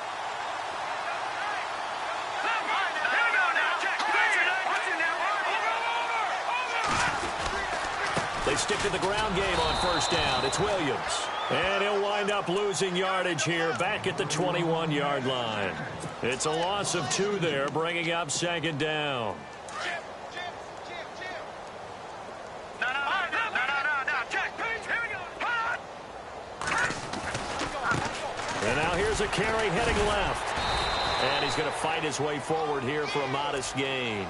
Speaker 5: They stick to the ground game on 1st down. It's Williams. And he'll wind up losing yardage here back at the 21-yard line. It's a loss of 2 there, bringing up 2nd down. And now here's a carry heading left. And he's going to fight his way forward here for a modest gain.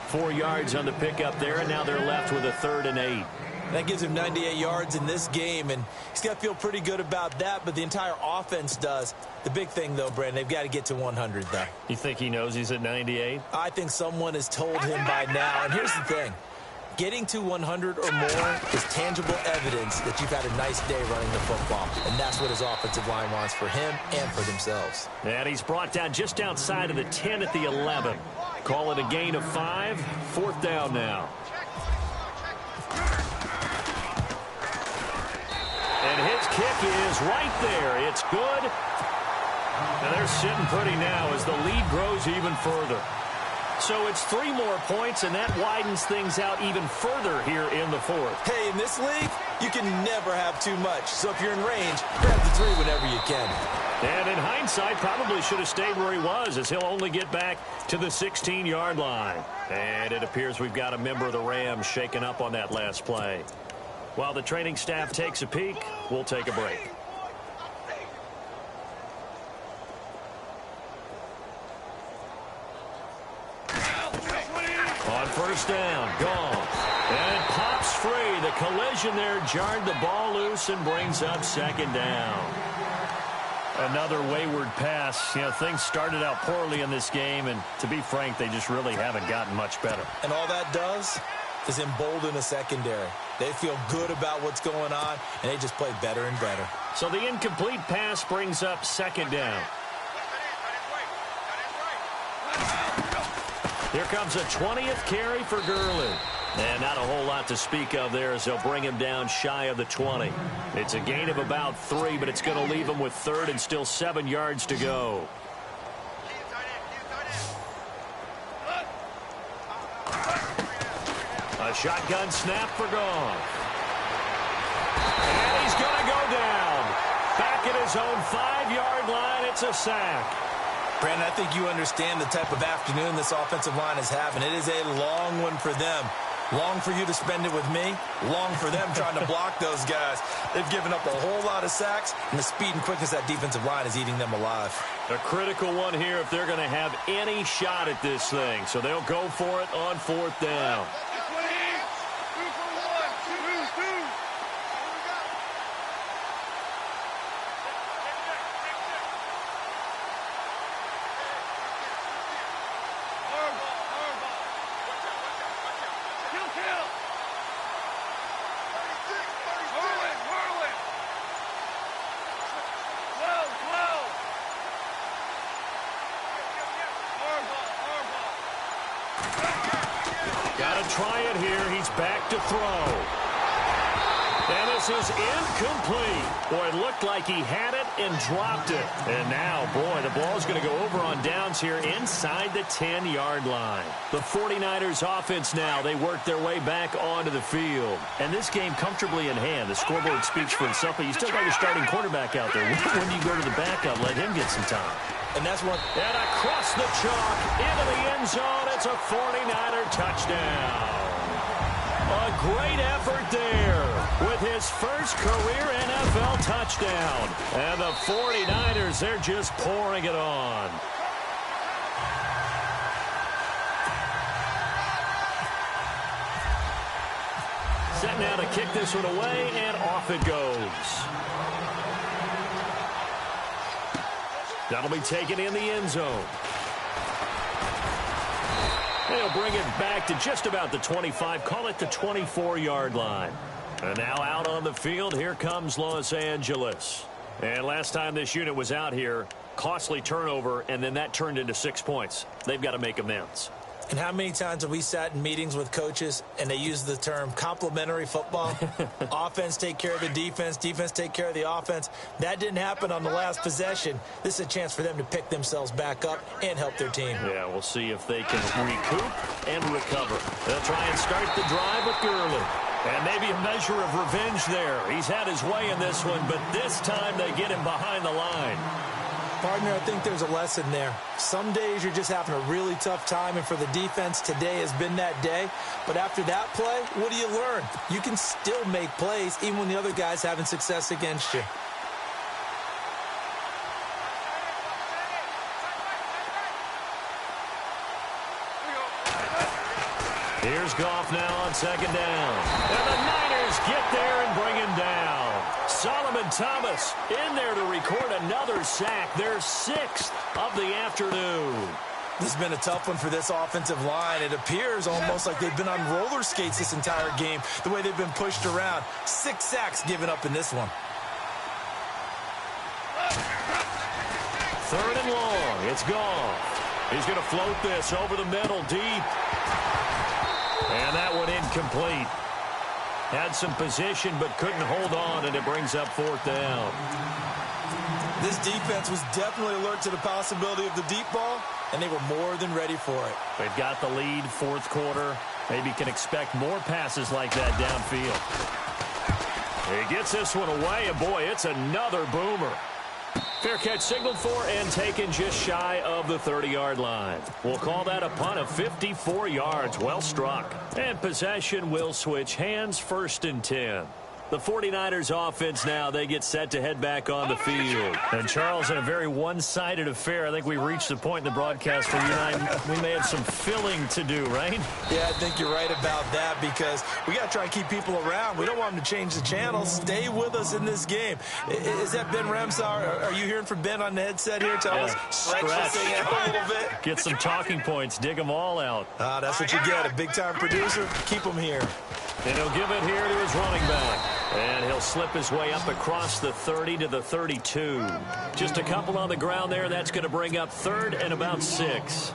Speaker 5: 4 yards on the pickup there, and now they're left with a 3rd and 8.
Speaker 6: That gives him 98 yards in this game, and he's got to feel pretty good about that, but the entire offense does. The big thing, though, Brandon, they've got to get to 100, though.
Speaker 5: You think he knows he's at 98?
Speaker 6: I think someone has told him by now, and here's the thing. Getting to 100 or more is tangible evidence that you've had a nice day running the football, and that's what his offensive line wants for him and for themselves.
Speaker 5: And he's brought down just outside of the 10 at the 11. Call it a gain of 5. 4th down now. And his kick is right there. It's good. And they're sitting pretty now as the lead grows even further. So it's 3 more points, and that widens things out even further here in the 4th.
Speaker 6: Hey, in this league, You can never have too much. So if you're in range, grab the 3 whenever you can.
Speaker 5: And in hindsight, probably should have stayed where he was, as he'll only get back to the 16-yard line. And it appears we've got a member of the Rams shaken up on that last play. While the training staff takes a peek, we'll take a break. On first down, gone. And it pops free. The collision there jarred the ball loose and brings up second down. Another wayward pass. You know, things started out poorly in this game, and to be frank, they just really haven't gotten much better.
Speaker 6: And all that does is embolden a secondary. They feel good about what's going on, and they just play better and better.
Speaker 5: So the incomplete pass brings up second down. Here comes a 20th carry for Gurley. And not a whole lot to speak of there as they'll bring him down shy of the 20. It's a gain of about 3, but it's going to leave him with third and still 7 yards to go. A shotgun snap for Goff. And he's going to go down. Back at his own 5-yard line, it's a sack.
Speaker 6: Brandon, I think you understand the type of afternoon this offensive line is having. It is a long one for them. Long for you to spend it with me. Long for them trying to block those guys. They've given up a whole lot of sacks, and the speed and quickness of that defensive line is eating them alive.
Speaker 5: A critical one here if they're going to have any shot at this thing. So they'll go for it on fourth down. Try it here. He's back to throw. And this is incomplete. Boy, it looked like he had it and dropped it. And now, boy, the ball's going to go over on downs here inside the 10-yard line. The 49ers offense now, they work their way back onto the field. And this game comfortably in hand. The scoreboard speaks for itself, but you still got your starting quarterback out there. When you go to the backup, let him get some time.
Speaker 6: And that's what.
Speaker 5: And across the chalk into the end zone. It's a 49er touchdown. A great effort there with his first career NFL touchdown. And the 49ers, they're just pouring it on. Set now to kick this one away, and off it goes. That'll be taken in the end zone. They'll bring it back to just about the 25, call it the 24-yard line. And now out on the field, here comes Los Angeles. And last time this unit was out here, costly turnover, and then that turned into 6 points. They've got to make amends.
Speaker 6: And how many times have we sat in meetings with coaches and they use the term complementary football? Offense take care of the defense, defense take care of the offense. That didn't happen on the last possession. This is a chance for them to pick themselves back up and help their team.
Speaker 5: Yeah, we'll see if they can recoup and recover. They'll try and start the drive with Gurley. And maybe a measure of revenge there. He's had his way in this one, but this time they get him behind the line.
Speaker 6: Partner, I think there's a lesson there. Some days you're just having a really tough time, and for the defense, today has been that day. But after that play, what do you learn? You can still make plays even when the other guy's having success against you.
Speaker 5: Here's Goff now on second down. And the Niners get there and bring him down. Solomon Thomas in there to record another sack, their 6th of the afternoon.
Speaker 6: This has been a tough one for this offensive line. It appears almost like they've been on roller skates this entire game, the way they've been pushed around. 6 sacks given up in this one.
Speaker 5: Third and long. It's Goff. He's going to float this over the middle deep. And that one incomplete. Had some position but couldn't hold on, and it brings up fourth down.
Speaker 6: This defense was definitely alert to the possibility of the deep ball, and they were more than ready for it.
Speaker 5: They've got the lead, fourth quarter. Maybe can expect more passes like that downfield. He gets this one away, and boy, it's another boomer. Fair catch signaled for and taken just shy of the 30-yard line. We'll call that a punt of 54 yards. Well struck. And possession will switch hands, 1st and 10. The 49ers offense now, they get set to head back on the field. And Charles, in a very one-sided affair, I think we reached the point in the broadcast where you and I, we may have some filling to do, right?
Speaker 6: Yeah, I think you're right about that because we got to try and keep people around. We don't want them to change the channel. Stay with us in this game. Is that Ben Ramsauer? Are you hearing from Ben on the headset here? Tell us. Stretch this thing out a little bit.
Speaker 5: Get some talking points. Dig them all out.
Speaker 6: That's what you get. A big-time producer. Keep them here.
Speaker 5: And he'll give it here to his running back. And he'll slip his way up across the 30 to the 32. Just a couple on the ground there. That's going to bring up 3rd and about 6.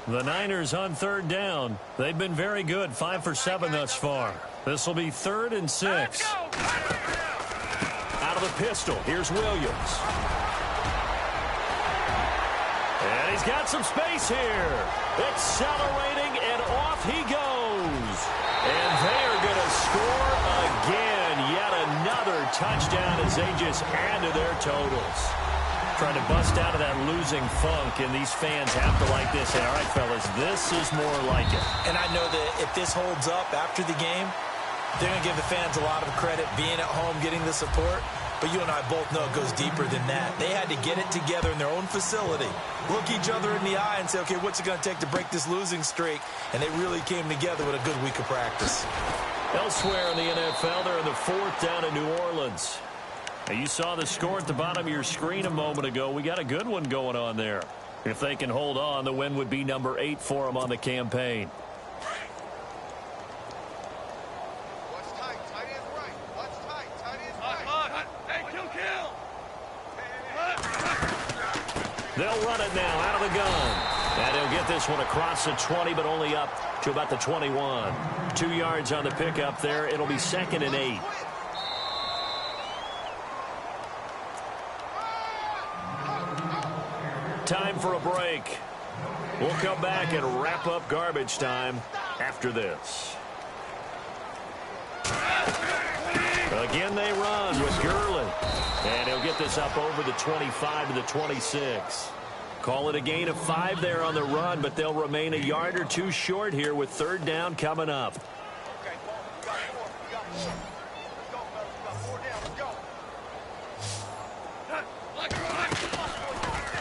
Speaker 5: The Niners on 3rd down. They've been very good. 5 for 7 thus far. This will be 3rd and 6. Out of the pistol, here's Williams. And he's got some space here. Accelerating, and off he goes. And they are going to score again. Yet another touchdown as they just add to their totals. Trying to bust out of that losing funk, and these fans have to like this. Hey, all right, fellas, this is more like it.
Speaker 6: And I know that if this holds up after the game, they're going to give the fans a lot of credit being at home, getting the support. But you and I both know it goes deeper than that. They had to get it together in their own facility, look each other in the eye and say, okay, what's it going to take to break this losing streak? And they really came together with a good week of practice.
Speaker 5: Elsewhere in the NFL, they're in the 4th down in New Orleans. Now, you saw the score at the bottom of your screen a moment ago. We got a good one going on there. If they can hold on, the win would be number 8 for them on the campaign. They'll run it now out of the gun. And he'll get this one across the 20, but only up to about the 21. 2 yards on the pickup there. It'll be 2nd and 8. Time for a break. We'll come back and wrap up garbage time after this. Again, they run with Gurley. And he'll get this up over the 25 to the 26. Call it a gain of 5 there on the run, but they'll remain a yard or 2 short here with 3rd down coming up.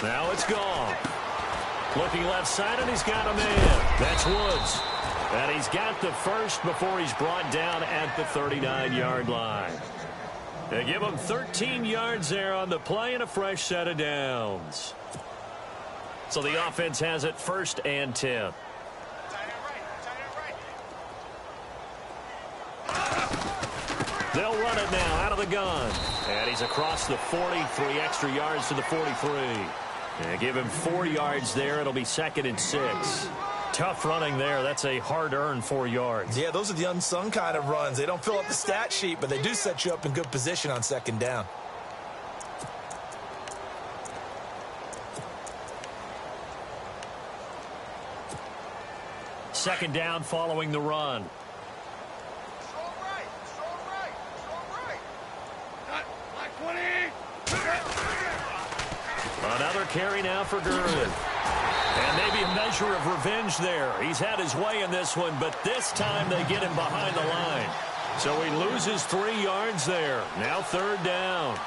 Speaker 5: Now it's gone. Looking left side, and he's got a man. That's Woods. And he's got the first before he's brought down at the 39-yard line. They give him 13 yards there on the play and a fresh set of downs. So the offense has it 1st and 10. They'll run it now out of the gun. And he's across the 40, 3 extra yards to the 43. And give him 4 yards there. It'll be 2nd and 6. Tough running there. That's a hard-earned 4 yards.
Speaker 6: Yeah, those are the unsung kind of runs. They don't fill up the stat sheet, but they do set you up in good position on 2nd down.
Speaker 5: Second down following the run. Another carry now for Gurley. And maybe a measure of revenge there. He's had his way in this one, but this time they get him behind the line. So he loses 3 yards there. Now 3rd down.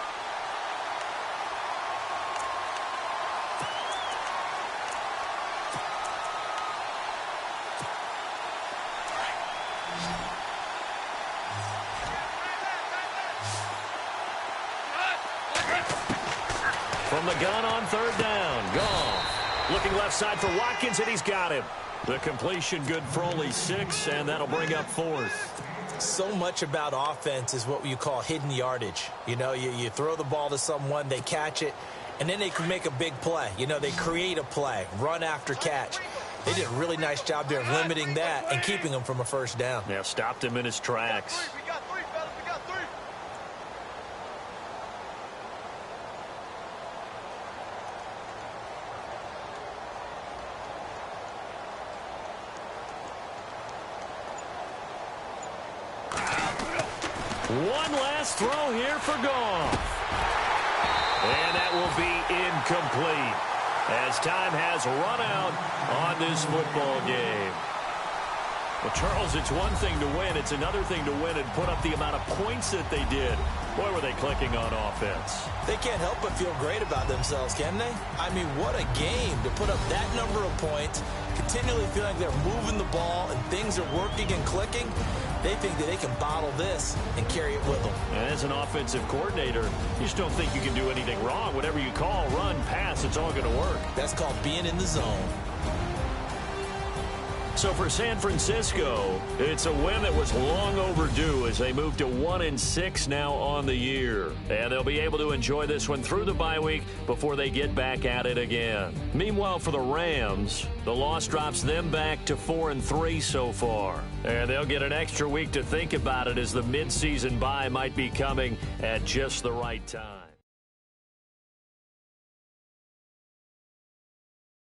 Speaker 5: From the gun on 3rd down. Gone. Looking left side for Watkins, and he's got him. The completion good for only 6, and that'll bring up 4th.
Speaker 6: So much about offense is what you call hidden yardage. You know, you throw the ball to someone, they catch it, and then they can make a big play. You know, they create a play, run after catch. They did a really nice job there of limiting that and keeping him from a 1st down.
Speaker 5: Yeah, stopped him in his tracks.
Speaker 2: We got 3, fellas. We got 3.
Speaker 5: One last throw here for Goff. And that will be incomplete as time has run out on this football game. Well, Charles, it's one thing to win. It's another thing to win and put up the amount of points that they did. Boy, were they clicking on offense.
Speaker 6: They can't help but feel great about themselves, can they? I mean, what a game to put up that number of points, continually feeling like they're moving the ball and things are working and clicking. They think that they can bottle this and carry it with them.
Speaker 5: And as an offensive coordinator, you just don't think you can do anything wrong. Whatever you call, run, pass, it's all going to work.
Speaker 6: That's called being in the zone.
Speaker 5: So for San Francisco, it's a win that was long overdue as they move to 1-6 now on the year. And they'll be able to enjoy this one through the bye week before they get back at it again. Meanwhile, for the Rams, the loss drops them back to 4-3 so far. And they'll get an extra week to think about it as the midseason bye might be coming at just the right time.